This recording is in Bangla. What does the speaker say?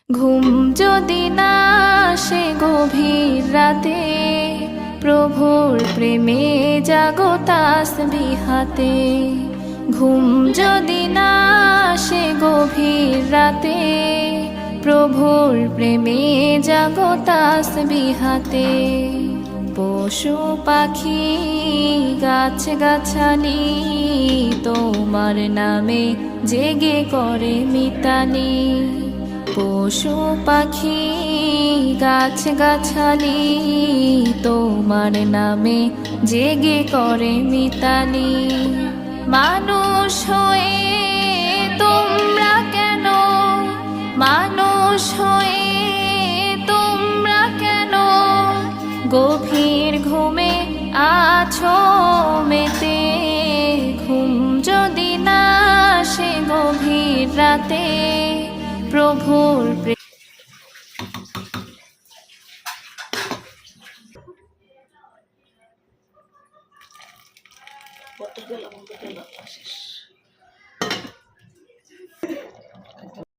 ঘুম যদি না আসে গভীর রাতে, প্রভুর প্রেমে জাগো তাসবিহ হাতে। ঘুম যদি না আসে গভীর রাতে, প্রভুর প্রেমে জাগো তাসবিহ হাতে। পশু পাখি গাছ গাছালি তোমার নামে জেগে করে মিতালি। পশু পাখি গাছ গাছালি তোমার নামে জেগে করে মিতালি। মানুষ হয়ে তোমরা কেন, মানুষ হয়ে তোমরা কেন গভীর ঘুমে আছো মেতে। ঘুম যদি না আসে গভীর রাতে, প্রভুর কত গেল শেষ।